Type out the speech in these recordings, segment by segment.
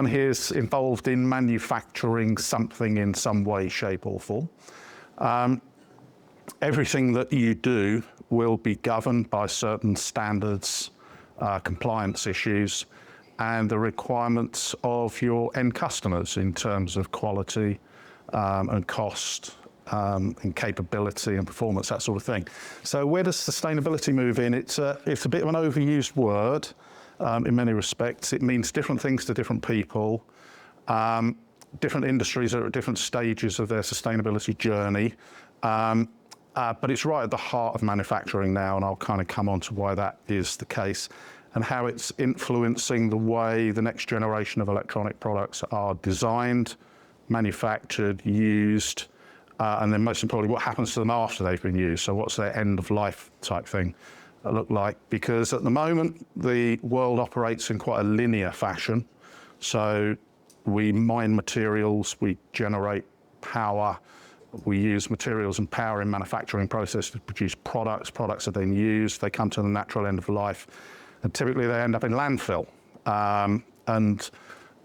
everyone here is involved in manufacturing something in some way, shape or form. Everything that you do will be governed by certain standards, compliance issues, and the requirements of your end customers in terms of quality and cost and capability and performance, that sort of thing. So where does sustainability move in? It's a bit of an overused word in many respects. It means different things to different people. Different industries are at different stages of their sustainability journey. But it's right at the heart of manufacturing now, and I'll kind of come on to why that is the case and how it's influencing the way the next generation of electronic products are designed, manufactured, used, and then most importantly, what happens to them after they've been used. So what's their end of life type thing look like? Because at the moment, the world operates in quite a linear fashion. So we mine materials, we generate power, we use materials and power in manufacturing process to produce products. Products are then used, they come to the natural end of life, and typically they end up in landfill. And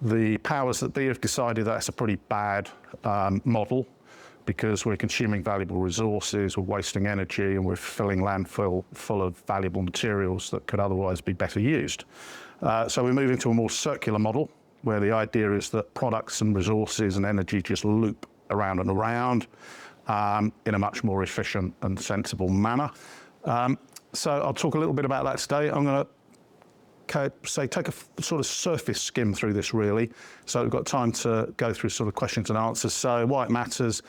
the powers that be have decided that's a pretty bad model, because we're consuming valuable resources, we're wasting energy, and we're filling landfill full of valuable materials that could otherwise be better used. So we're moving to a more circular model, where the idea is that products and resources and energy just loop around and around in a much more efficient and sensible manner. So I'll talk a little bit about that today. I'm going to take a sort of surface skim through this really. So we've got time to go through sort of questions and answers. So why it matters,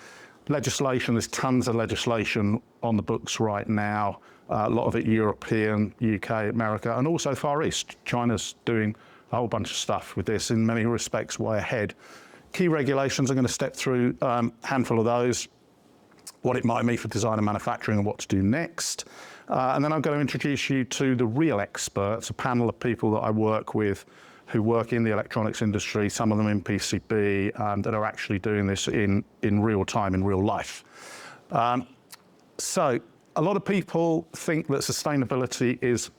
legislation, there's tons of legislation on the books right now. A lot of it European, UK, America, and also Far East. China's doing a whole bunch of stuff with this, in many respects way ahead. Key regulations, I'm going to step through a handful of those, what it might mean for design and manufacturing and what to do next. And then I'm going to introduce you to the real experts, a panel of people that I work with who work in the electronics industry, some of them in PCB, that are actually doing this in real time, in real life. So a lot of people think that sustainability is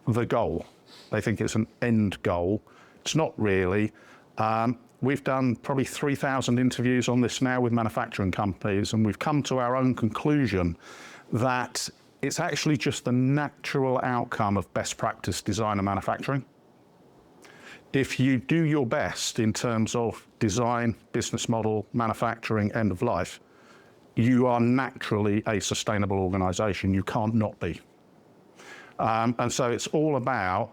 the goal. They think it's an end goal. It's not really. We've done probably 3,000 interviews on this now with manufacturing companies, and we've come to our own conclusion that it's actually just the natural outcome of best practice design and manufacturing. If you do your best in terms of design, business model, manufacturing, end of life, you are naturally a sustainable organization. You can't not be. And so it's all about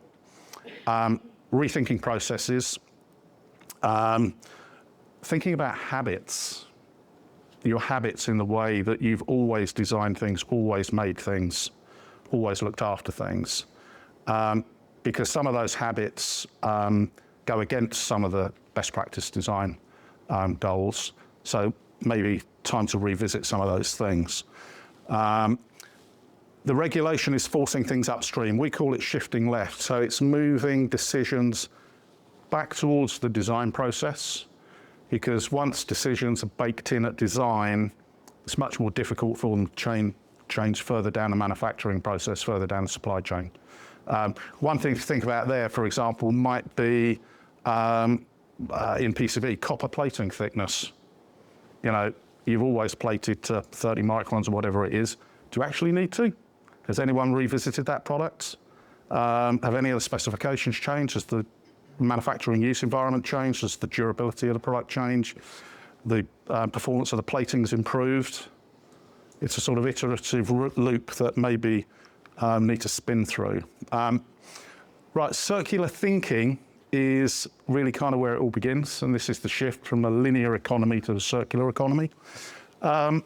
rethinking processes, thinking about habits, your habits in the way that you've always designed things, always made things, always looked after things. Because some of those habits go against some of the best practice design goals. So maybe time to revisit some of those things. The regulation is forcing things upstream. We call it shifting left. So it's moving decisions back towards the design process, because once decisions are baked in at design, it's much more difficult for them to change further down the manufacturing process, further down the supply chain. One thing to think about there, for example, might be in PCB, copper plating thickness. You know, you've always plated to 30 microns or whatever it is. Do you actually need to? Has anyone revisited that product? Have any of the specifications changed? Has the manufacturing use environment changed? Has the durability of the product changed? The performance of the plating's improved? It's a sort of iterative loop that maybe need to spin through. Right, circular thinking is really kind of where it all begins, and this is the shift from a linear economy to a circular economy. And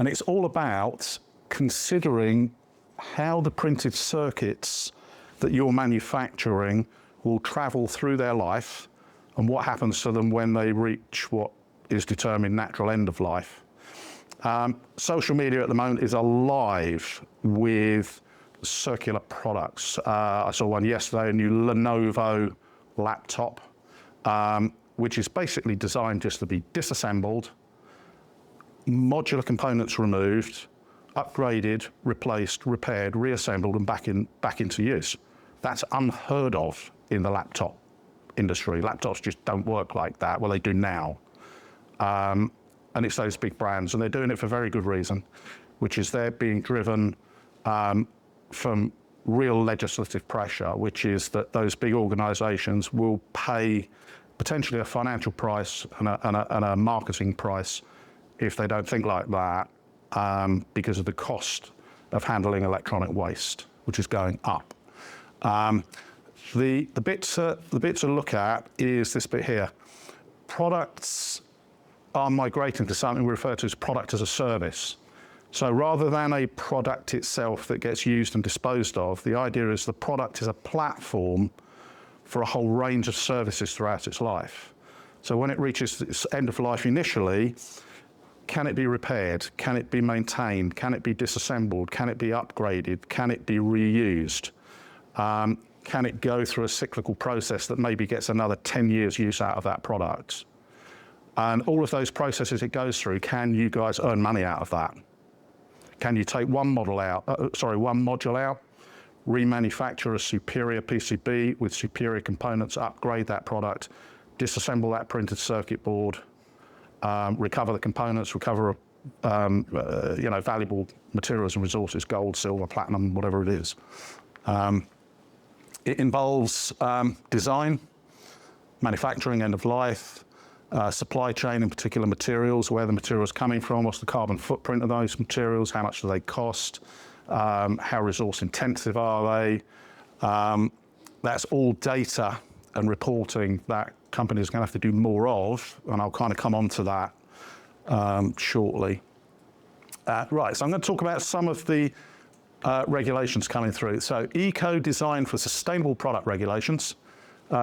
it's all about considering how the printed circuits that you're manufacturing will travel through their life and what happens to them when they reach what is determined natural end of life. Social media at the moment is alive with circular products. I saw one yesterday, a new Lenovo laptop, which is basically designed just to be disassembled, modular components removed, upgraded, replaced, repaired, reassembled, and back into use. That's unheard of in the laptop industry. Laptops just don't work like that. Well, they do now. And it's those big brands, and they're doing it for very good reason, which is they're being driven from real legislative pressure, which is that those big organisations will pay potentially a financial price and a marketing price if they don't think like that, because of the cost of handling electronic waste, which is going up. The bit to look at is this bit here. Products are migrating to something we refer to as product as a service. So rather than a product itself that gets used and disposed of, the idea is the product is a platform for a whole range of services throughout its life. So when it reaches its end of life initially, can it be repaired? Can it be maintained? Can it be disassembled? Can it be upgraded? Can it be reused? Can it go through a cyclical process that maybe gets another 10 years use out of that product? And all of those processes it goes through, can you guys earn money out of that? Can you take one module out, remanufacture a superior PCB with superior components, upgrade that product, disassemble that printed circuit board, recover the components, recover valuable materials and resources, gold, silver, platinum, whatever it is. It involves design, manufacturing, end of life, supply chain, in particular materials, where the material's coming from, what's the carbon footprint of those materials, how much do they cost, how resource intensive are they. That's all data and reporting that companies are going to have to do more of, and I'll kind of come on to that shortly. Right, so I'm going to talk about some of the regulations coming through. So eco-design for sustainable product regulations,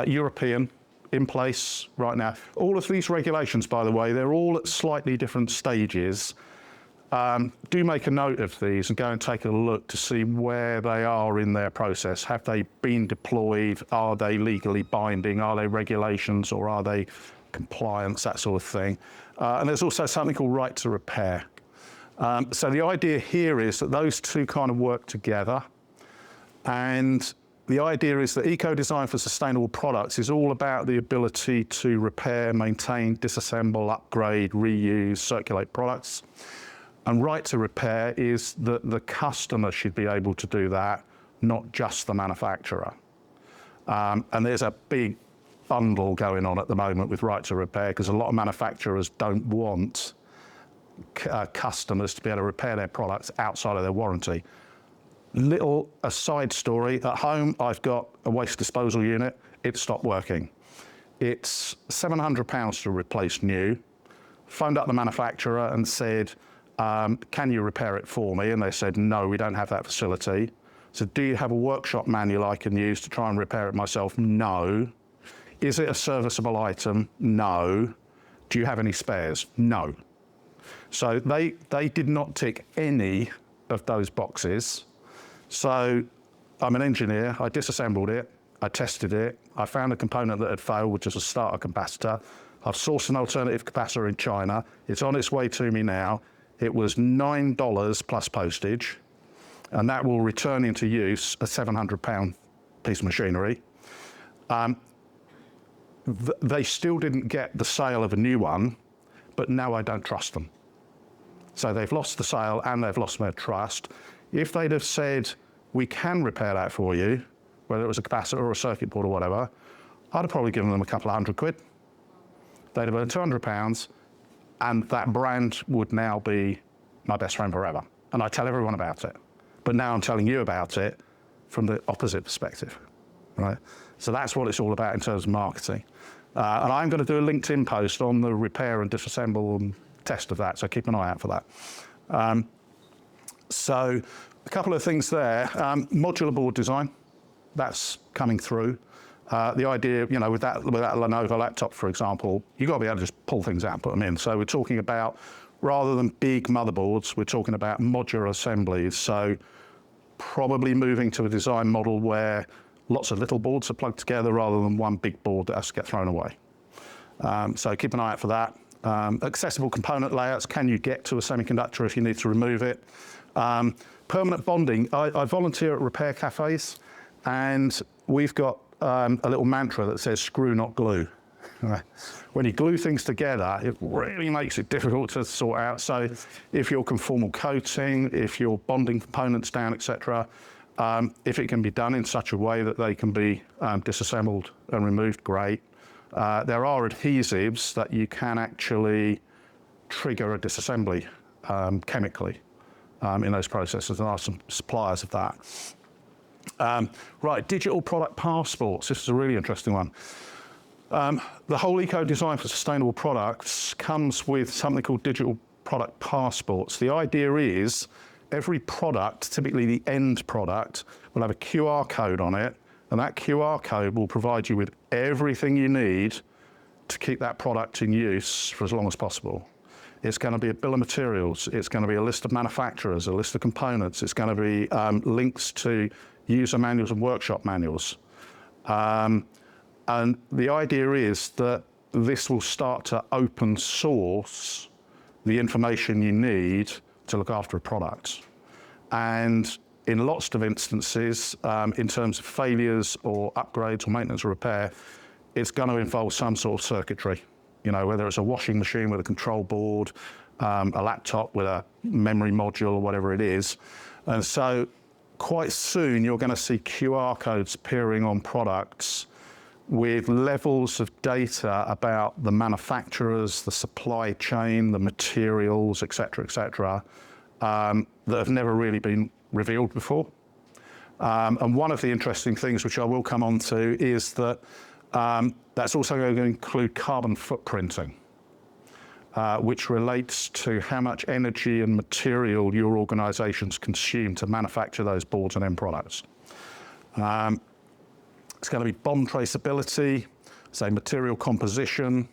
European, in place right now. All of these regulations, by the way, they're all at slightly different stages. Do make a note of these and go and take a look to see where they are in their process. Have they been deployed? Are they legally binding? Are they regulations or are they compliance, that sort of thing? And there's also something called right to repair. So the idea here is that those two kind of work together, and the idea is that eco-design for sustainable products is all about the ability to repair, maintain, disassemble, upgrade, reuse, circulate products. And right to repair is that the customer should be able to do that, not just the manufacturer. And there's a big bundle going on at the moment with right to repair, because a lot of manufacturers don't want customers to be able to repair their products outside of their warranty. Little aside story, at home I've got a waste disposal unit, it stopped working. It's £700 to replace new. Phoned up the manufacturer and said, can you repair it for me? And they said, no, we don't have that facility. So do you have a workshop manual I can use to try and repair it myself? No. Is it a serviceable item? No. Do you have any spares? No. So they did not tick any of those boxes. So I'm an engineer, I disassembled it, I tested it, I found a component that had failed, which is a starter capacitor. I've sourced an alternative capacitor in China. It's on its way to me now. It was $9 plus postage, and that will return into use a £700 piece of machinery. They still didn't get the sale of a new one, but now I don't trust them. So they've lost the sale and they've lost their trust. If they'd have said, we can repair that for you, whether it was a capacitor or a circuit board or whatever, I'd have probably given them a couple of £100. They'd have earned £200, and that brand would now be my best friend forever. And I tell everyone about it. But now I'm telling you about it from the opposite perspective, right? So that's what it's all about in terms of marketing. And I'm going to do a LinkedIn post on the repair and disassemble and test of that, so keep an eye out for that. So a couple of things there. Modular board design, that's coming through. The idea, with that Lenovo laptop, for example, you've got to be able to just pull things out and put them in. So we're talking about, rather than big motherboards, we're talking about modular assemblies. So probably moving to a design model where lots of little boards are plugged together rather than one big board that has to get thrown away. So keep an eye out for that. Accessible component layouts, can you get to a semiconductor if you need to remove it? Permanent bonding, I volunteer at repair cafes, and we've got a little mantra that says screw, not glue. When you glue things together, it really makes it difficult to sort out. So if you're conformal coating, if you're bonding components down, etc., if it can be done in such a way that they can be disassembled and removed, great. There are adhesives that you can actually trigger a disassembly chemically in those processes. There are some suppliers of that. Right, digital product passports. This is a really interesting one. The whole eco-design for sustainable products comes with something called digital product passports. The idea is every product, typically the end product, will have a QR code on it, and that QR code will provide you with everything you need to keep that product in use for as long as possible. It's going to be a bill of materials, it's going to be a list of manufacturers, a list of components, it's going to be links to user manuals and workshop manuals. And the idea is that this will start to open source the information you need to look after a product. And in lots of instances, in terms of failures or upgrades or maintenance or repair, it's going to involve some sort of circuitry. You know, whether it's a washing machine with a control board, a laptop with a memory module or whatever it is. And so quite soon you're going to see QR codes appearing on products with levels of data about the manufacturers, the supply chain, the materials, et cetera, that have never really been revealed before. And one of the interesting things, which I will come on to, is that that's also going to include carbon footprinting, which relates to how much energy and material your organisations consume to manufacture those boards and end products. It's going to be bond traceability, say material composition,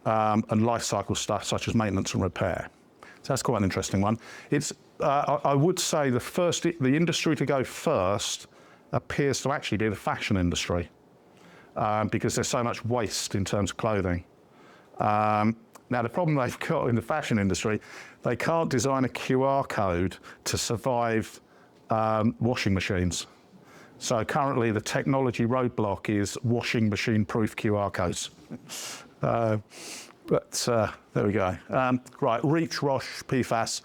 and life cycle stuff such as maintenance and repair. So that's quite an interesting one. It's, I would say the industry to go first appears to actually be the fashion industry, because there's so much waste in terms of clothing. Now the problem they've got in the fashion industry, they can't design a QR code to survive washing machines. So currently the technology roadblock is washing machine proof QR codes. But there we go. Right, REACH, ROSH, PFAS.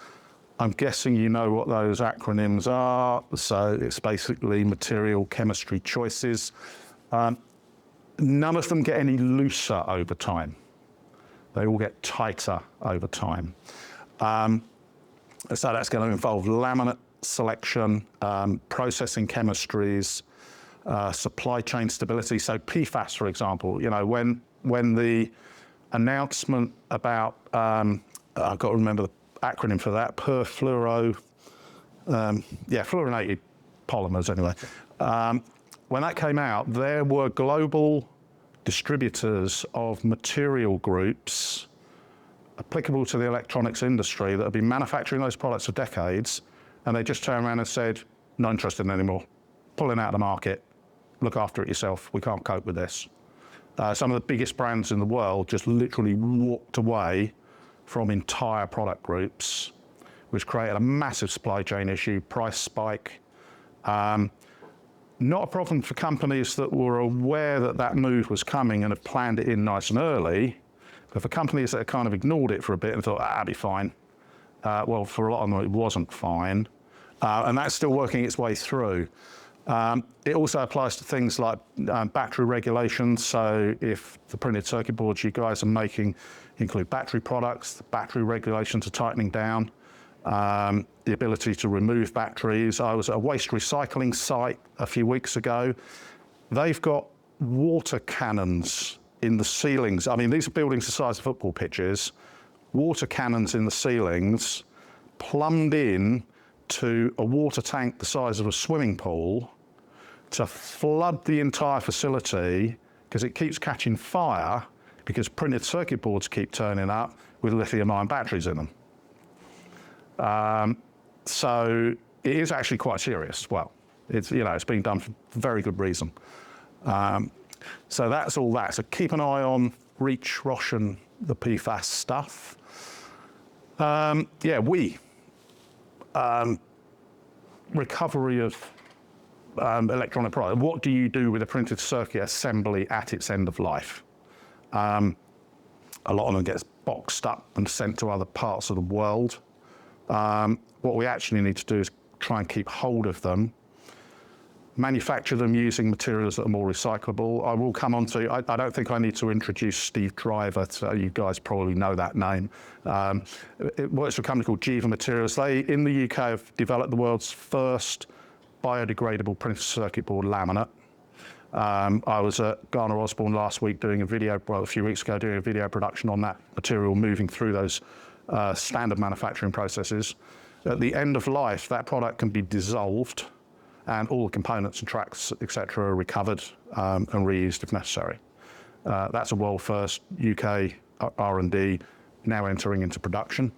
I'm guessing you know what those acronyms are. So it's basically material chemistry choices. None of them get any looser over time. They all get tighter over time. So that's going to involve laminate selection, processing chemistries, supply chain stability. So PFAS, for example, you know, when the announcement about, I've got to remember the acronym for that, fluorinated polymers anyway. When that came out, there were global distributors of material groups applicable to the electronics industry that have been manufacturing those products for decades, and they just turned around and said, not interested anymore, pulling out of the market, look after it yourself, we can't cope with this. Some of the biggest brands in the world just literally walked away from entire product groups, which created a massive supply chain issue, price spike. Not a problem for companies that were aware that that move was coming and had planned it in nice and early, but for companies that had kind of ignored it for a bit and thought, it'll be fine. Well, for a lot of them, it wasn't fine. And that's still working its way through. It also applies to things like battery regulations. So if the printed circuit boards you guys are making include battery products, the battery regulations are tightening down. The ability to remove batteries. I was at a waste recycling site a few weeks ago. They've got water cannons in the ceilings. I mean, these are buildings the size of football pitches. Water cannons in the ceilings, plumbed in to a water tank the size of a swimming pool to flood the entire facility because it keeps catching fire because printed circuit boards keep turning up with lithium-ion batteries in them. So it is actually quite serious. Well, it's, you know, it's being done for very good reason. So that's all that. So keep an eye on REACH, ROSH and the PFAS stuff. Recovery of electronic product. What do you do with a printed circuit assembly at its end of life? A lot of them gets boxed up and sent to other parts of the world. What we actually need to do is try and keep hold of them, manufacture them using materials that are more recyclable. I will come on to, I don't think I need to introduce Steve Driver, so you guys probably know that name. It works for a company called Jiva Materials. They, in the UK, have developed the world's first biodegradable printed circuit board laminate. I was at Garner Osborne last week doing a video, well, a few weeks ago, doing a video production on that material, moving through those standard manufacturing processes. At the end of life, that product can be dissolved and all the components and tracks, etc., are recovered and reused if necessary. That's a world first, UK R&D, now entering into production.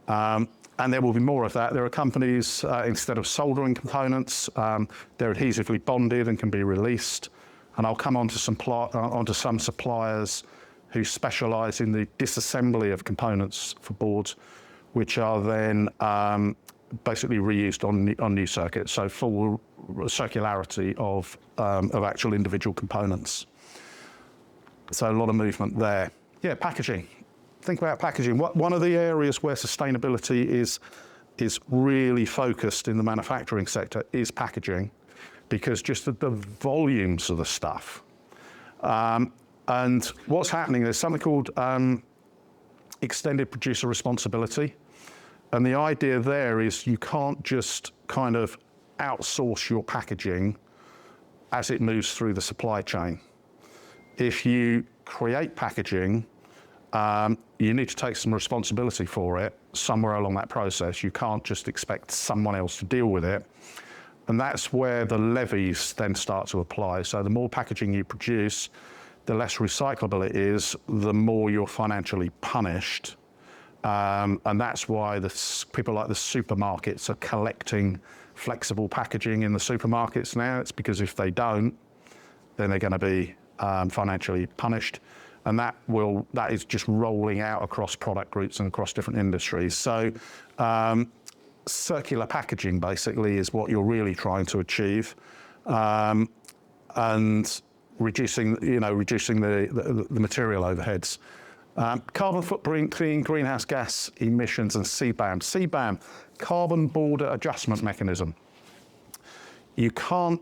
And there will be more of that. There are companies, instead of soldering components, they're adhesively bonded and can be released. And I'll come on to onto some suppliers who specialise in the disassembly of components for boards, which are then basically reused on new circuits, so full circularity of actual individual components. So a lot of movement there. Yeah, packaging. Think about packaging. One of the areas where sustainability is really focused in the manufacturing sector is packaging, because just the volumes of the stuff. And what's happening, there's something called extended producer responsibility. And the idea there is you can't just kind of outsource your packaging as it moves through the supply chain. If you create packaging, you need to take some responsibility for it somewhere along that process. You can't just expect someone else to deal with it. And that's where the levies then start to apply. So the more packaging you produce, the less recyclable it is, the more you're financially punished. And that's why people like the supermarkets are collecting flexible packaging in the supermarkets now. It's because if they don't, then they're going to be financially punished. And that is just rolling out across product groups and across different industries. So circular packaging basically is what you're really trying to achieve, and reducing the material overheads. Carbon footprint, clean greenhouse gas emissions, and CBAM. CBAM, carbon border adjustment mechanism. You can't,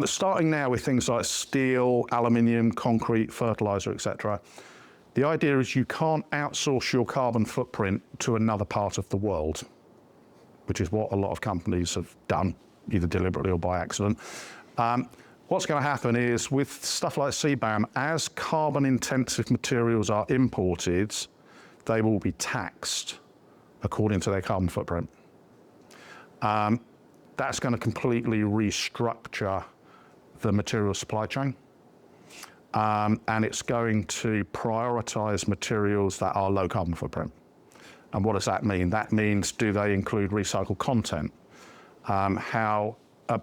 starting now with things like steel, aluminium, concrete, fertilizer, etc. The idea is you can't outsource your carbon footprint to another part of the world, which is what a lot of companies have done, either deliberately or by accident. What's going to happen is with stuff like CBAM, as carbon-intensive materials are imported, they will be taxed according to their carbon footprint. That's going to completely restructure the material supply chain. And it's going to prioritise materials that are low carbon footprint. And what does that mean? That means, do they include recycled content?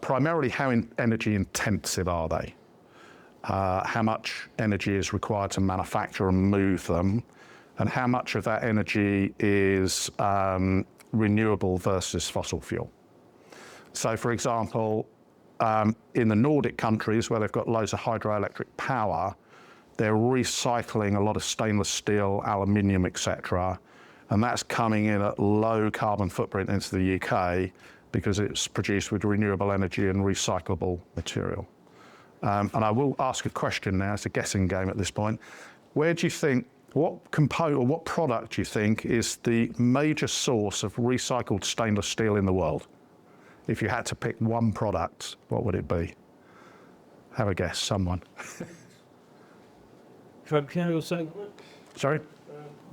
Primarily, how energy intensive are they? How much energy is required to manufacture and move them? And how much of that energy is renewable versus fossil fuel? So, for example, in the Nordic countries where they've got loads of hydroelectric power, they're recycling a lot of stainless steel, aluminium, etc. And that's coming in at low carbon footprint into the UK because it's produced with renewable energy and recyclable material. And I will ask a question now, it's a guessing game at this point. Where do you think, what component or what product do you think is the major source of recycled stainless steel in the world? If you had to pick one product, what would it be? Have a guess, someone. Sorry?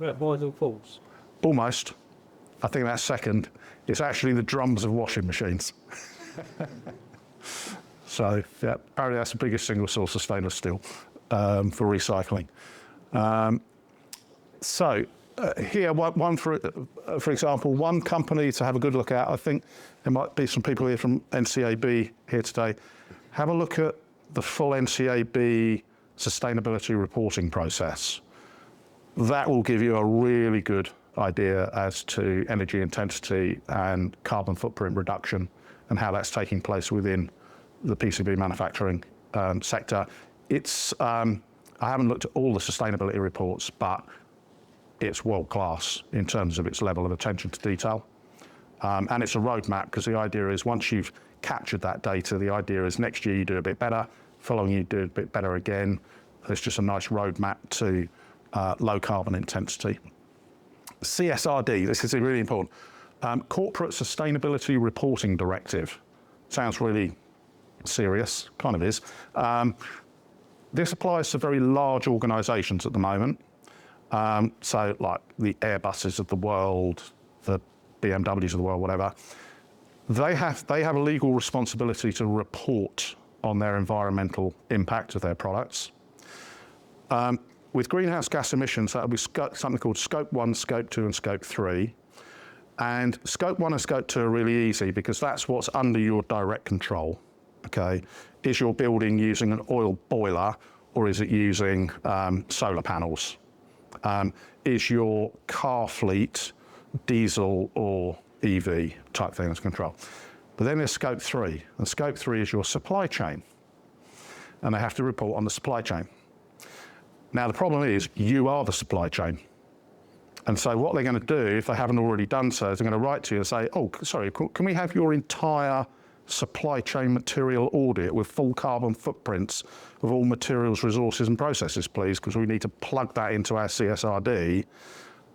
Vinyl Falls. Almost. I think that's second. It's actually the drums of washing machines. So, yeah, apparently that's the biggest single source of stainless steel for recycling. Here, for example, one company to have a good look at, I think there might be some people here from NCAB here today. Have a look at the full NCAB sustainability reporting process. That will give you a really good idea as to energy intensity and carbon footprint reduction and how that's taking place within the PCB manufacturing sector. It's, I haven't looked at all the sustainability reports, but it's world class in terms of its level of attention to detail. And it's a roadmap, because the idea is once you've captured that data, the idea is next year you do a bit better, following year you do a bit better again. It's just a nice roadmap to low carbon intensity. CSRD, this is really important. Corporate Sustainability Reporting Directive. Sounds really serious, kind of is. This applies to very large organisations at the moment. So like the Airbuses of the world, the BMWs of the world, whatever. They have a legal responsibility to report on their environmental impact of their products. With greenhouse gas emissions, that will be something called Scope 1, Scope 2 and Scope 3. And Scope 1 and Scope 2 are really easy because that's what's under your direct control, okay? Is your building using an oil boiler, or is it using solar panels? Is your car fleet diesel or EV type thing as control? But then there's Scope 3, and Scope 3 is your supply chain. And they have to report on the supply chain. Now, the problem is you are the supply chain. And so what they're going to do, if they haven't already done so, is they're going to write to you and say, oh, sorry, can we have your entire supply chain material audit with full carbon footprints of all materials, resources and processes, please, because we need to plug that into our CSRD.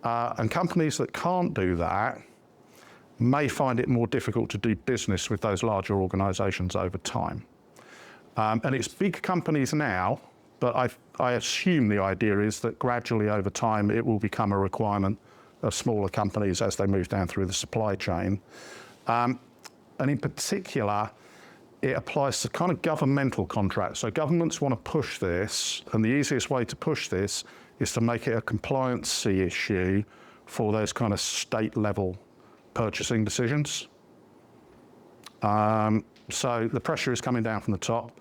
And companies that can't do that may find it more difficult to do business with those larger organisations over time. And it's big companies now, but I assume the idea is that gradually over time it will become a requirement of smaller companies as they move down through the supply chain. And in particular, it applies to kind of governmental contracts. So governments want to push this, and the easiest way to push this is to make it a compliancy issue for those kind of state level purchasing decisions. So the pressure is coming down from the top.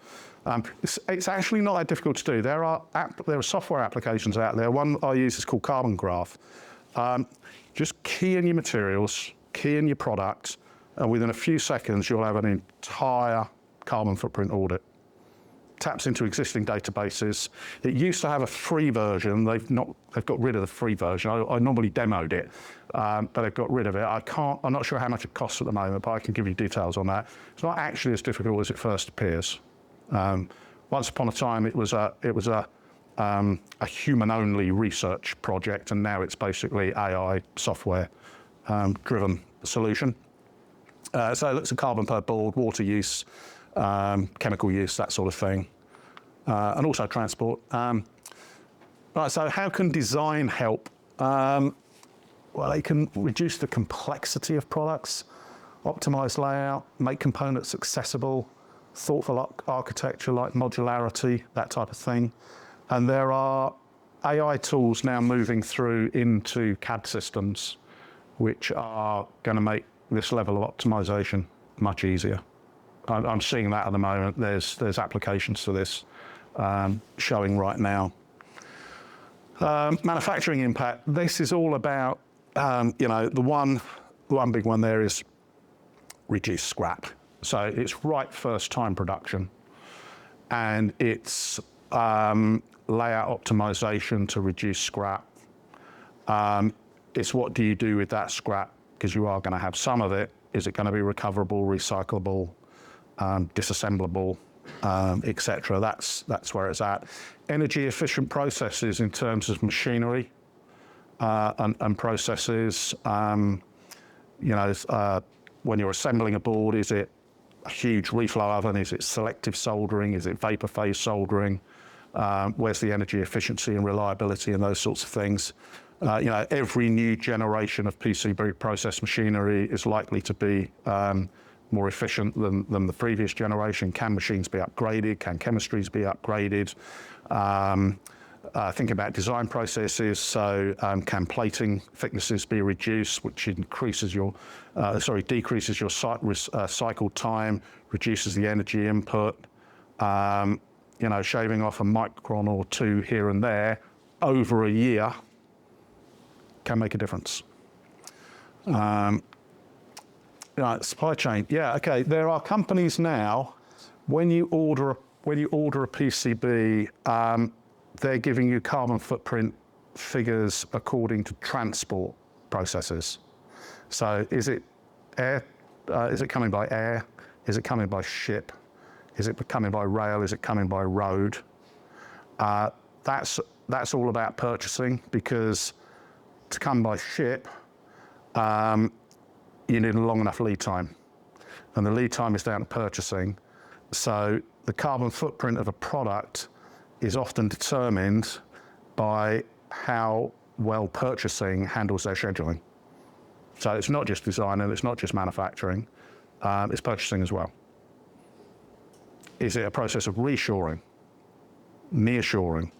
It's actually not that difficult to do. There are software applications out there. One I use is called Carbon Graph. Just key in your materials, key in your product, and within a few seconds you'll have an entire carbon footprint audit. Taps into existing databases. It used to have a free version. They've got rid of the free version. I normally demoed it, but they've got rid of it. I'm not sure how much it costs at the moment, but I can give you details on that. It's not actually as difficult as it first appears. Once upon a time, it was a human-only research project, and now it's basically AI software driven solution. So it looks at carbon per board, water use, chemical use, that sort of thing, and also transport. Right, so how can design help? Well, they can reduce the complexity of products, optimize layout, make components accessible, thoughtful architecture like modularity, that type of thing. And there are AI tools now moving through into CAD systems, which are going to make this level of optimization much easier. I'm seeing that at the moment. There's applications for this showing right now. Manufacturing impact. This is all about, the one big one there is reduce scrap. So it's right first time production, and it's layout optimization to reduce scrap. It's what do you do with that scrap, because you are going to have some of it. Is it going to be recoverable, recyclable, disassemblable, etc. That's where it's at. Energy efficient processes in terms of machinery and processes. When you're assembling a board, is it a huge reflow oven? Is it selective soldering? Is it vapor phase soldering? Where's the energy efficiency and reliability and those sorts of things? Every new generation of PCB process machinery is likely to be more efficient than the previous generation. Can machines be upgraded? Can chemistries be upgraded? Think about design processes. So can plating thicknesses be reduced, which decreases your cycle time, reduces the energy input. Shaving off a micron or two here and there over a year can make a difference. Right, supply chain. Yeah, okay. There are companies now, when you order a PCB, they're giving you carbon footprint figures according to transport processes. So is it air? Is it coming by air? Is it coming by ship? Is it coming by rail? Is it coming by road? That's all about purchasing, because to come by ship, you need a long enough lead time, and the lead time is down to purchasing. So the carbon footprint of a product is often determined by how well purchasing handles their scheduling. So it's not just design and it's not just manufacturing, it's purchasing as well. Is it a process of reshoring, nearshoring,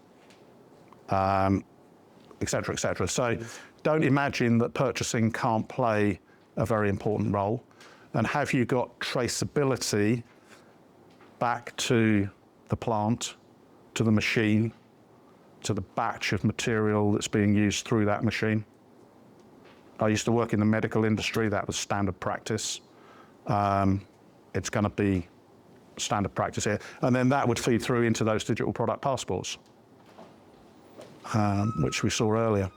et cetera, et cetera? So don't imagine that purchasing can't play a very important role. And have you got traceability back to the plant, to the machine, to the batch of material that's being used through that machine? I used to work in the medical industry. That was standard practice. It's going to be standard practice here. And then that would feed through into those digital product passports, which we saw earlier.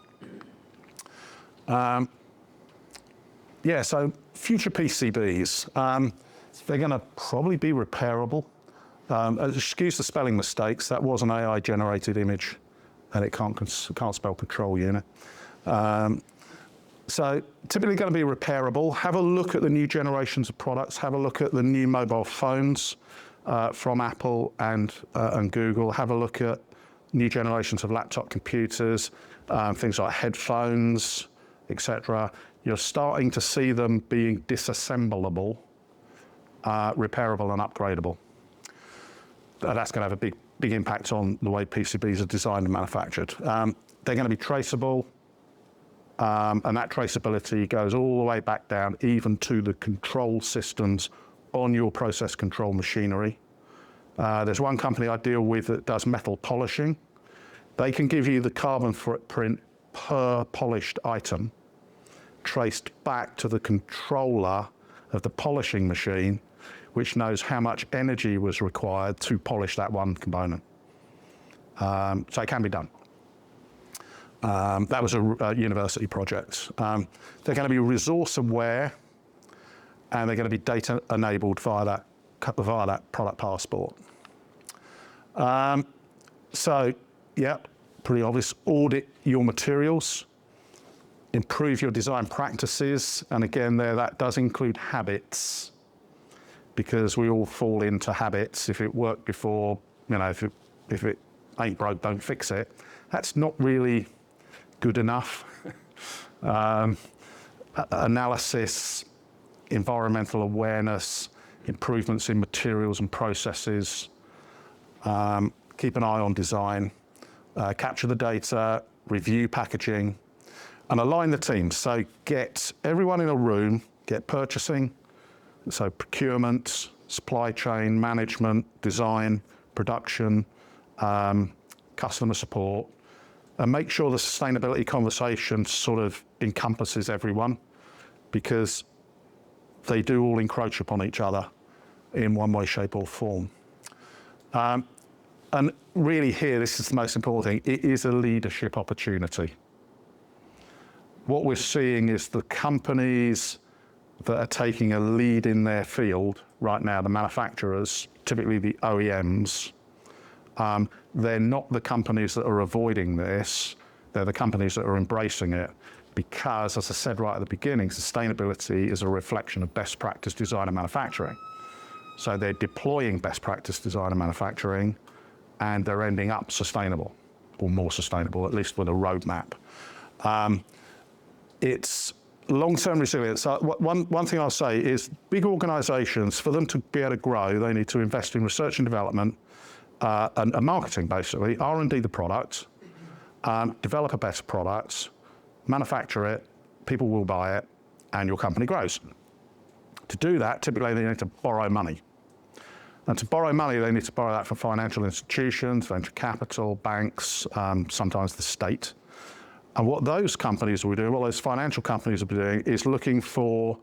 Yeah, so future PCBs, they're going to probably be repairable. Excuse the spelling mistakes. That was an AI-generated image, and it can't spell control unit. So typically going to be repairable. Have a look at the new generations of products. Have a look at the new mobile phones from Apple and Google. Have a look at new generations of laptop computers, things like headphones, etc. You're starting to see them being disassemblable, repairable and upgradable. That's going to have a big impact on the way PCBs are designed and manufactured. They're going to be traceable, and that traceability goes all the way back down, even to the control systems on your process control machinery. There's one company I deal with that does metal polishing. They can give you the carbon footprint per polished item, traced back to the controller of the polishing machine, which knows how much energy was required to polish that one component. So it can be done. That was a university project. They're going to be resource aware, and they're going to be data enabled via that product passport. So, yeah, pretty obvious. Audit your materials, improve your design practices, and again, that does include habits, because we all fall into habits. If it worked before, if it ain't broke, don't fix it. That's not really good enough. Analysis, environmental awareness, improvements in materials and processes, keep an eye on design, capture the data, review packaging, and align the teams. So get everyone in a room, get purchasing, so procurement, supply chain, management, design, production, customer support, and make sure the sustainability conversation sort of encompasses everyone, because they do all encroach upon each other in one way, shape or form. And really here, this is the most important thing, it is a leadership opportunity. What we're seeing is the companies that are taking a lead in their field right now, the manufacturers, typically the OEMs, they're not the companies that are avoiding this, they're the companies that are embracing it, because, as I said right at the beginning, sustainability is a reflection of best practice design and manufacturing. So they're deploying best practice design and manufacturing, and they're ending up sustainable, or more sustainable, at least with a roadmap. It's long-term resilience. One thing I'll say is big organizations, for them to be able to grow, they need to invest in research and development, and marketing, basically, R&D the product, develop a better product, manufacture it, people will buy it, and your company grows. To do that, typically they need to borrow money. And to borrow money, they need to borrow that from financial institutions, venture capital, banks, sometimes the state. And what those companies will do, what those financial companies will be doing, is looking for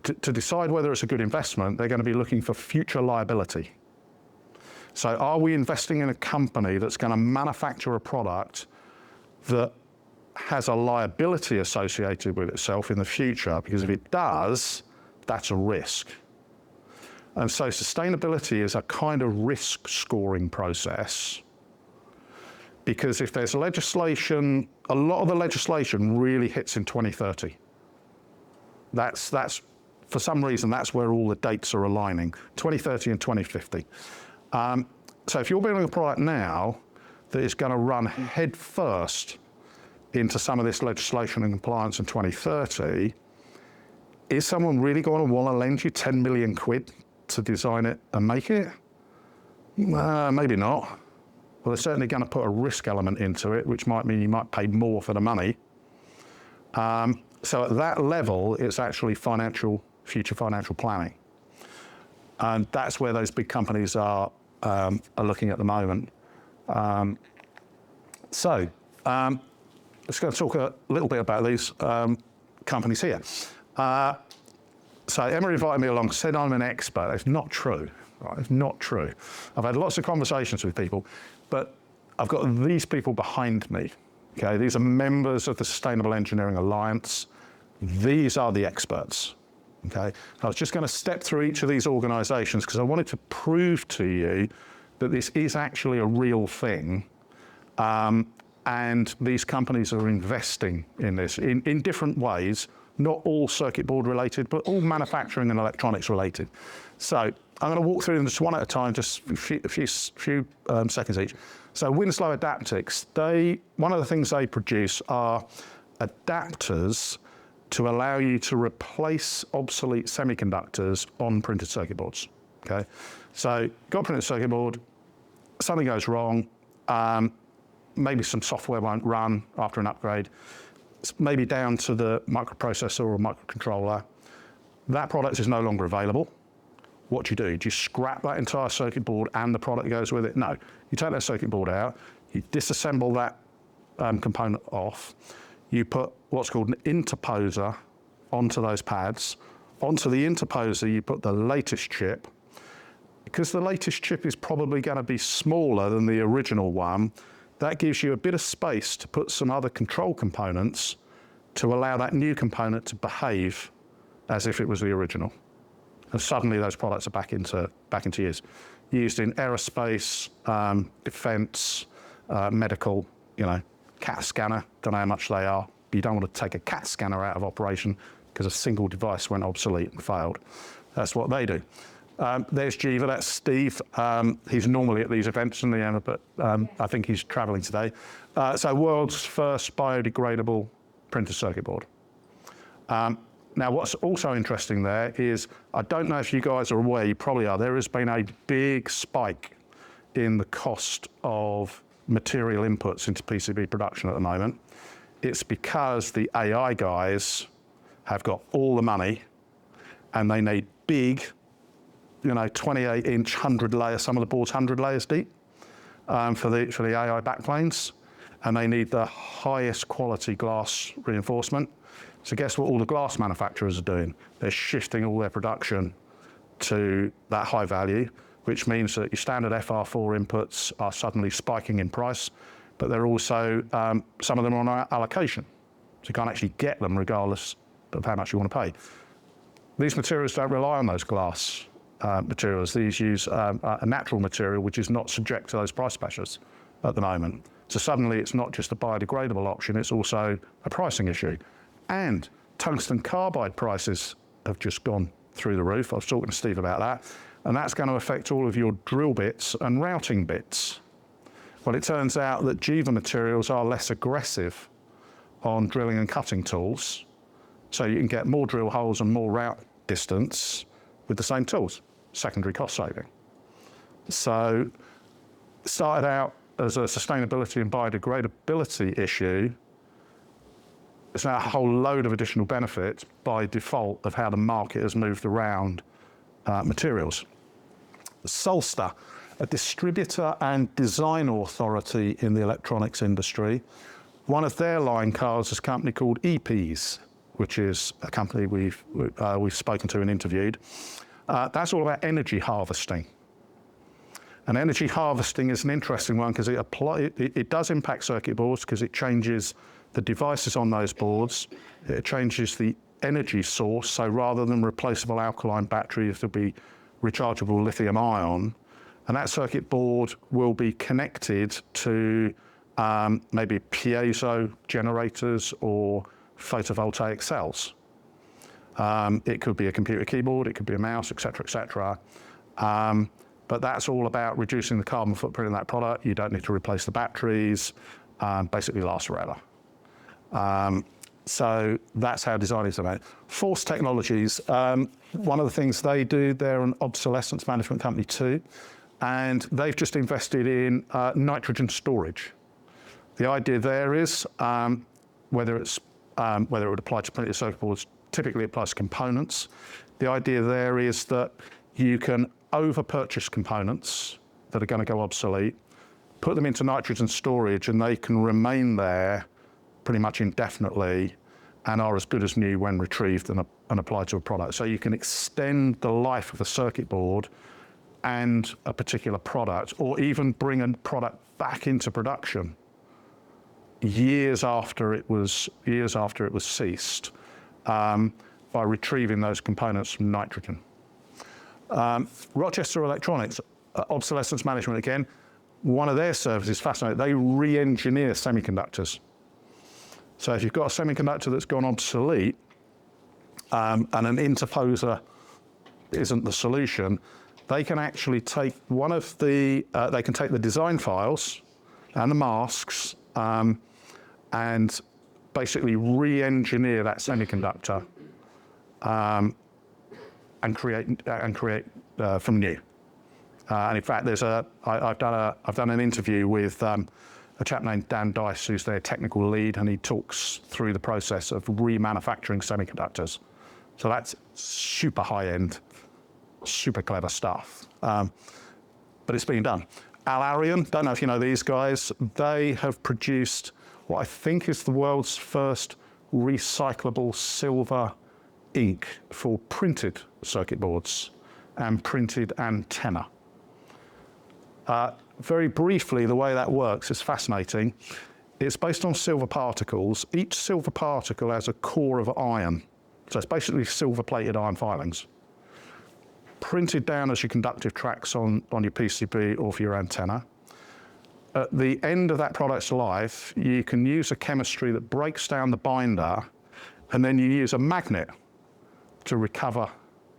to decide whether it's a good investment, they're going to be looking for future liability. So are we investing in a company that's going to manufacture a product that has a liability associated with itself in the future? Because if it does, that's a risk. And so sustainability is a kind of risk scoring process, because if there's legislation, a lot of the legislation really hits in 2030. That's for some reason, that's where all the dates are aligning, 2030 and 2050. So if you're building a product now that is going to run head first into some of this legislation and compliance in 2030, is someone really going to want to lend you 10 million quid to design it and make it? Maybe not. Well, they're certainly going to put a risk element into it, which might mean you might pay more for the money. So at that level, it's actually future financial planning. And that's where those big companies are looking at the moment. So let's go talk a little bit about these companies here. So Emma invited me along, said I'm an expert. It's not true, right? It's not true. I've had lots of conversations with people, but I've got these people behind me. Okay, these are members of the Sustainable Engineering Alliance. These are the experts. Okay, I was just going to step through each of these organisations because I wanted to prove to you that this is actually a real thing, and these companies are investing in this in different ways. Not all circuit board related, but all manufacturing and electronics related. So I'm going to walk through them just one at a time, just a few seconds each. So Winslow Adaptics, one of the things they produce are adapters to allow you to replace obsolete semiconductors on printed circuit boards. Okay, so got a printed circuit board, something goes wrong, maybe some software won't run after an upgrade. It's maybe down to the microprocessor or microcontroller. That product is no longer available. What do? Do you scrap that entire circuit board and the product that goes with it? No. You take that circuit board out, you disassemble that component off, you put what's called an interposer onto those pads. Onto the interposer, you put the latest chip. Because the latest chip is probably going to be smaller than the original one, that gives you a bit of space to put some other control components to allow that new component to behave as if it was the original. And suddenly those products are back into use. Used in aerospace, defence, medical, CAT scanner, don't know how much they are. But you don't want to take a CAT scanner out of operation because a single device went obsolete and failed. That's what they do. There's Jiva, that's Steve. He's normally at these events in the end, but I think he's travelling today. So world's first biodegradable printed circuit board. Now what's also interesting there is, I don't know if you guys are aware, you probably are, there has been a big spike in the cost of material inputs into PCB production at the moment. It's because the AI guys have got all the money and they need big, 28-inch 100 layers, some of the boards 100 layers deep for the AI backplanes, and they need the highest quality glass reinforcement. So guess what all the glass manufacturers are doing? They're shifting all their production to that high value, which means that your standard FR4 inputs are suddenly spiking in price, but they're also, some of them are on allocation. So you can't actually get them regardless of how much you want to pay. These materials don't rely on those glass materials. These use a natural material which is not subject to those price pressures at the moment. So suddenly it's not just a biodegradable option, it's also a pricing issue. And tungsten carbide prices have just gone through the roof. I was talking to Steve about that. And that's going to affect all of your drill bits and routing bits. Well, it turns out that Jiva Materials are less aggressive on drilling and cutting tools. So you can get more drill holes and more route distance with the same tools. Secondary cost saving. So it started out as a sustainability and biodegradability issue. It's now a whole load of additional benefits by default of how the market has moved around materials. Solsta, a distributor and design authority in the electronics industry, one of their line cards is a company called EPs, which is a company we've spoken to and interviewed. That's all about energy harvesting. And energy harvesting is an interesting one because it does impact circuit boards because it changes the devices on those boards. It changes the energy source. So rather than replaceable alkaline batteries, there'll be rechargeable lithium ion. And that circuit board will be connected to maybe piezo generators or photovoltaic cells. It could be a computer keyboard, it could be a mouse, et cetera, et cetera. But that's all about reducing the carbon footprint of that product. You don't need to replace the batteries, basically lasts forever. So that's how design is about. Force Technologies, one of the things they do, they're an obsolescence management company too, and they've just invested in nitrogen storage. The idea there is, whether it would apply to printed circuit boards, typically it applies to components. The idea there is that you can over-purchase components that are going to go obsolete, put them into nitrogen storage, and they can remain there pretty much indefinitely and are as good as new when retrieved and applied to a product. So you can extend the life of a circuit board and a particular product, or even bring a product back into production years after it was ceased, by retrieving those components from nitrogen. Rochester Electronics, obsolescence management again, one of their services, fascinating, they re-engineer semiconductors. So if you've got a semiconductor that's gone obsolete, and an interposer isn't the solution, they can actually take they can take the design files and the masks, and basically re-engineer that semiconductor, and create from new. And in fact, I've done an interview with a chap named Dan Dice, who's their technical lead, and he talks through the process of remanufacturing semiconductors. So that's super high-end, super clever stuff. But it's being done. Alarion, don't know if you know these guys, they have produced what I think is the world's first recyclable silver ink for printed circuit boards and printed antenna. Very briefly, the way that works is fascinating. It's based on silver particles. Each silver particle has a core of iron. So it's basically silver-plated iron filings, printed down as your conductive tracks on your PCB or for your antenna. At the end of that product's life, you can use a chemistry that breaks down the binder, and then you use a magnet to recover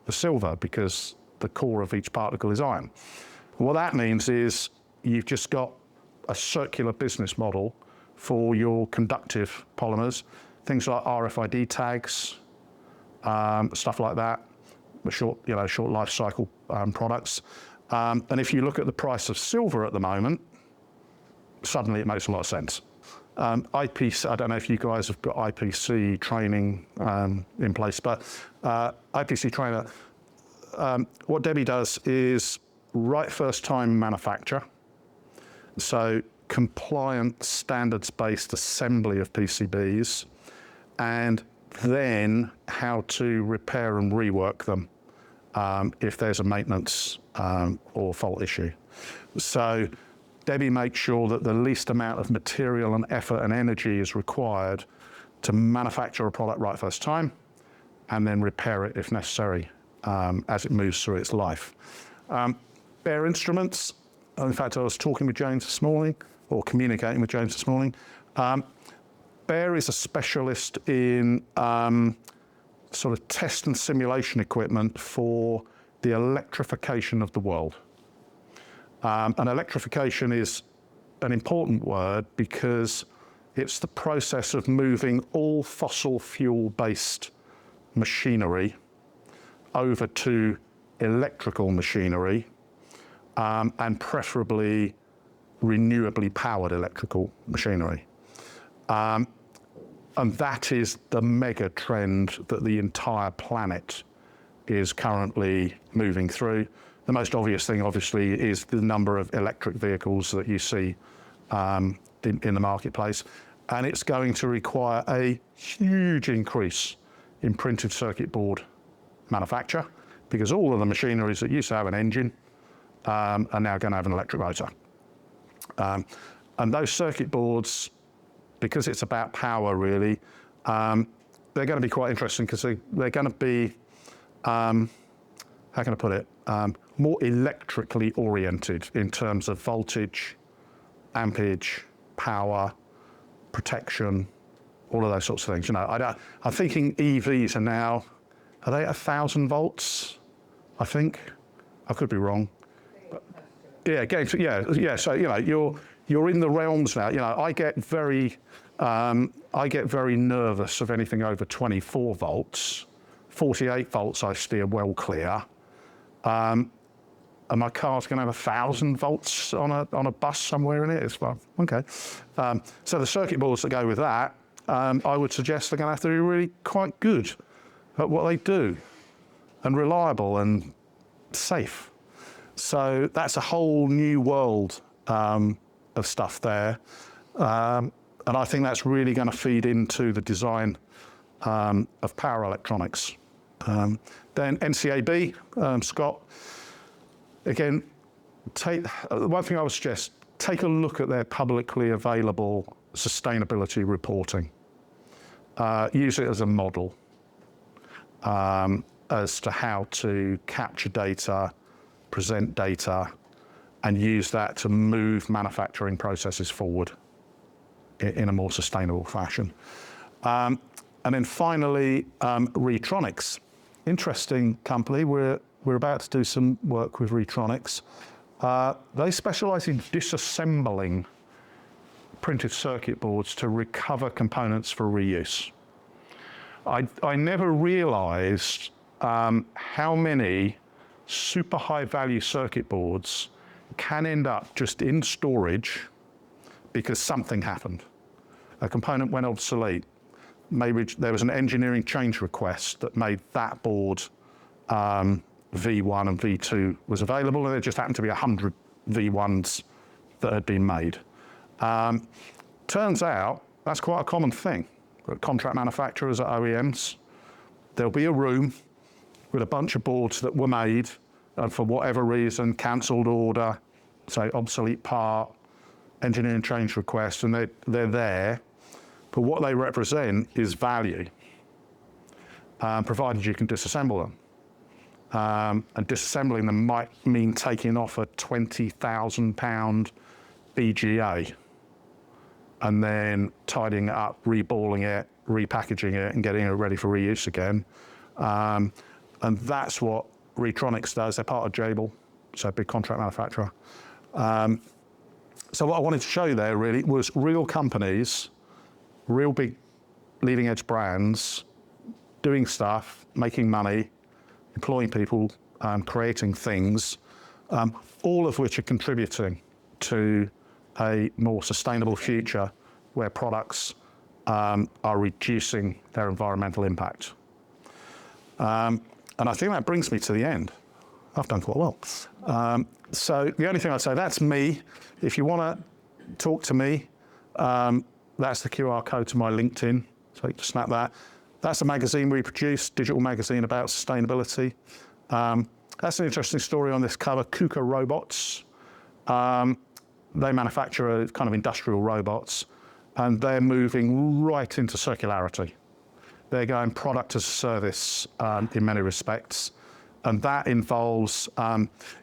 the silver because the core of each particle is iron. What that means is you've just got a circular business model for your conductive polymers, things like RFID tags, stuff like that, short life cycle products. And if you look at the price of silver at the moment, suddenly it makes a lot of sense. IPC, I don't know if you guys have got IPC training in place, but IPC trainer, what Debbie does is right first time manufacture. So compliant standards-based assembly of PCBs, and then how to repair and rework them if there's a maintenance or fault issue. So Debbie makes sure that the least amount of material and effort and energy is required to manufacture a product right first time, and then repair it if necessary as it moves through its life. Bare Instruments, in fact, I was talking with James this morning, or communicating with James this morning. Bare is a specialist in sort of test and simulation equipment for the electrification of the world. And electrification is an important word because it's the process of moving all fossil fuel-based machinery over to electrical machinery, and preferably renewably powered electrical machinery. And that is the mega trend that the entire planet is currently moving through. The most obvious thing, obviously, is the number of electric vehicles that you see in the marketplace. And it's going to require a huge increase in printed circuit board manufacture, because all of the machineries that used to have an engine are now going to have an electric motor. And those circuit boards, because it's about power really, they're going to be quite interesting because they're going to be, how can I put it, more electrically oriented in terms of voltage, ampage, power, protection, all of those sorts of things. You know, I'm thinking EVs are now, are they 1,000 volts? I think. I could be wrong. But, yeah, yeah. So you know, you're in the realms now. You know, I get very nervous of anything over 24 volts. 48 volts I steer well clear. And my car's going to have 1,000 volts on a bus somewhere in it. It's well, okay. So the circuit boards that go with that, I would suggest they're going to have to be really quite good at what they do, and reliable and safe. So that's a whole new world of stuff there, and I think that's really going to feed into the design of power electronics. Then NCAB, Scott. Again, one thing I would suggest, take a look at their publicly available sustainability reporting. Use it as a model as to how to capture data, present data, and use that to move manufacturing processes forward in a more sustainable fashion. And then finally, Retronics. Interesting company. We're about to do some work with Retronics. They specialize in disassembling printed circuit boards to recover components for reuse. I never realized how many super high value circuit boards can end up just in storage because something happened. A component went obsolete. Maybe there was an engineering change request that made that board V1 and V2 was available, and there just happened to be 100 V1s that had been made. Turns out that's quite a common thing. Contract manufacturers at OEMs, there'll be a room with a bunch of boards that were made and for whatever reason, cancelled order, say obsolete part, engineering change request, and they're there. But what they represent is value, provided you can disassemble them. And disassembling them might mean taking off a £20,000 BGA and then tidying it up, reballing it, repackaging it, and getting it ready for reuse again. And that's what Retronics does. They're part of Jabil, so a big contract manufacturer. So what I wanted to show you there really was real companies, real big leading edge brands, doing stuff, making money, employing people, creating things, all of which are contributing to a more sustainable future where products are reducing their environmental impact. And I think that brings me to the end. I've done quite well. So the only thing I'd say, that's me. If you want to talk to me, that's the QR code to my LinkedIn, so you can snap that. That's a magazine we produce, digital magazine about sustainability. That's an interesting story on this cover, KUKA Robots. They manufacture kind of industrial robots, and they're moving right into circularity. They're going product as a service in many respects, and that involves,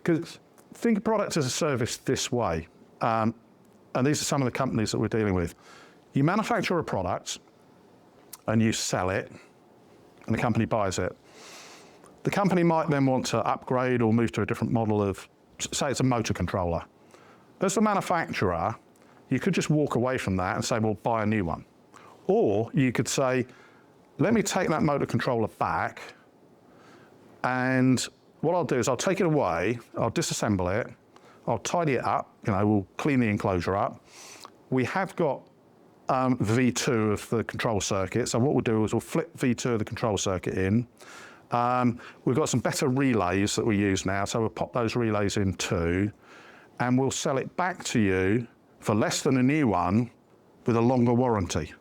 because think of product as a service this way, and these are some of the companies that we're dealing with. You manufacture a product, and you sell it, and the company buys it. The company might then want to upgrade or move to a different model of, say it's a motor controller. As the manufacturer, you could just walk away from that and say, well, buy a new one. Or you could say, let me take that motor controller back, and what I'll do is I'll take it away, I'll disassemble it, I'll tidy it up, we'll clean the enclosure up. We have got V2 of the control circuit, so what we'll do is we'll flip V2 of the control circuit in. We've got some better relays that we use now, so we'll pop those relays in too, and we'll sell it back to you for less than a new one with a longer warranty.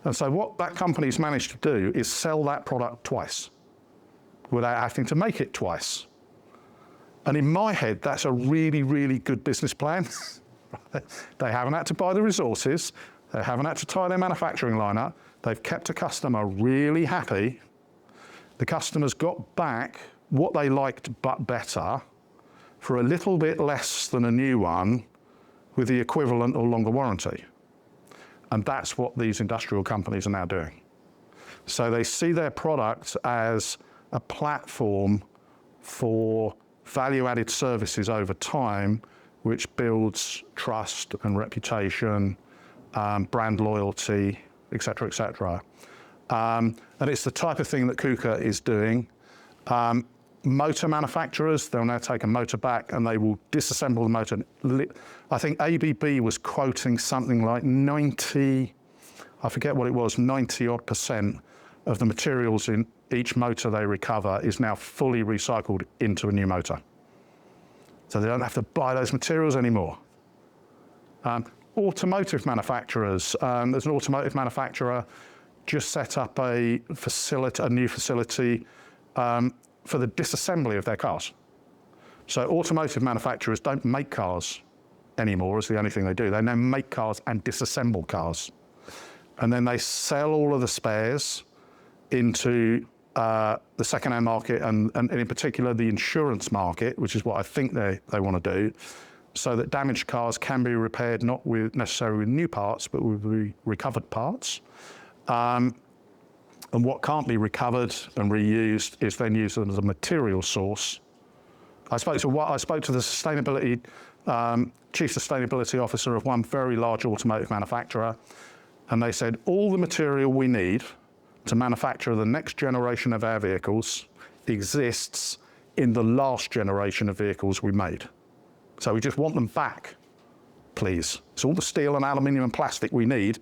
And so what that company's managed to do is sell that product twice without having to make it twice. And in my head, that's a really, really good business plan. They haven't had to buy the resources. They haven't had to tie their manufacturing line up. They've kept a customer really happy. The customers got back what they liked but better for a little bit less than a new one with the equivalent or longer warranty. And that's what these industrial companies are now doing. So they see their product as a platform for value-added services over time, which builds trust and reputation, brand loyalty, et cetera, et cetera. And it's the type of thing that KUKA is doing. Motor manufacturers, they'll now take a motor back and they will disassemble the motor. I think ABB was quoting something like 90, I forget what it was, 90 odd % of the materials in each motor they recover is now fully recycled into a new motor. So they don't have to buy those materials anymore. Automotive manufacturers, there's an automotive manufacturer just set up a new facility for the disassembly of their cars. So automotive manufacturers don't make cars anymore, is the only thing they do. They now make cars and disassemble cars. And then they sell all of the spares into the second-hand market and in particular the insurance market, which is what I think they want to do, so that damaged cars can be repaired not necessarily with new parts, but with recovered parts. And what can't be recovered and reused is then used as a material source. I spoke to the sustainability chief sustainability officer of one very large automotive manufacturer, and they said all the material we need to manufacture the next generation of our vehicles exists in the last generation of vehicles we made. So we just want them back, please. So all the steel and aluminium and plastic we need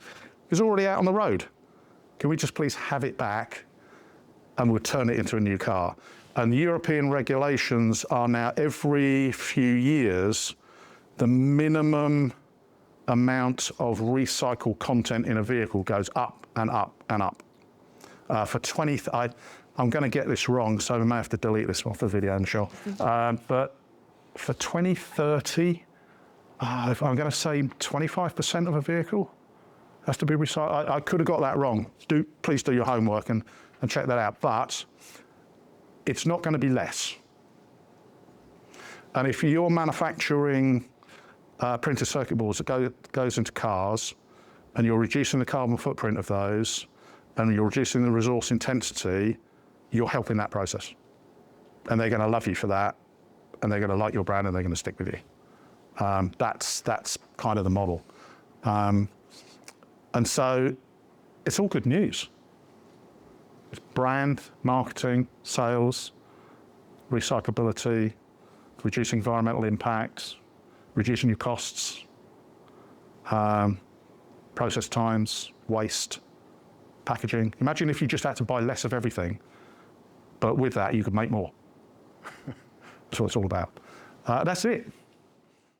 is already out on the road. Can we just please have it back and we'll turn it into a new car? And the European regulations are now every few years, the minimum amount of recycled content in a vehicle goes up and up and up. I'm going to get this wrong, so we may have to delete this off the video, I'm sure. But for 2030, I'm going to say 25% of a vehicle has to be recycled. I could have got that wrong. Please do your homework and check that out. But it's not going to be less. And if you're manufacturing printed circuit boards that goes into cars, and you're reducing the carbon footprint of those, and you're reducing the resource intensity, you're helping that process. And they're going to love you for that, and they're going to like your brand, and they're going to stick with you. That's kind of the model. And so it's all good news. It's brand, marketing, sales, recyclability, reducing environmental impacts, reducing your costs, process times, waste, packaging. Imagine if you just had to buy less of everything, but with that you could make more. That's what it's all about. That's it.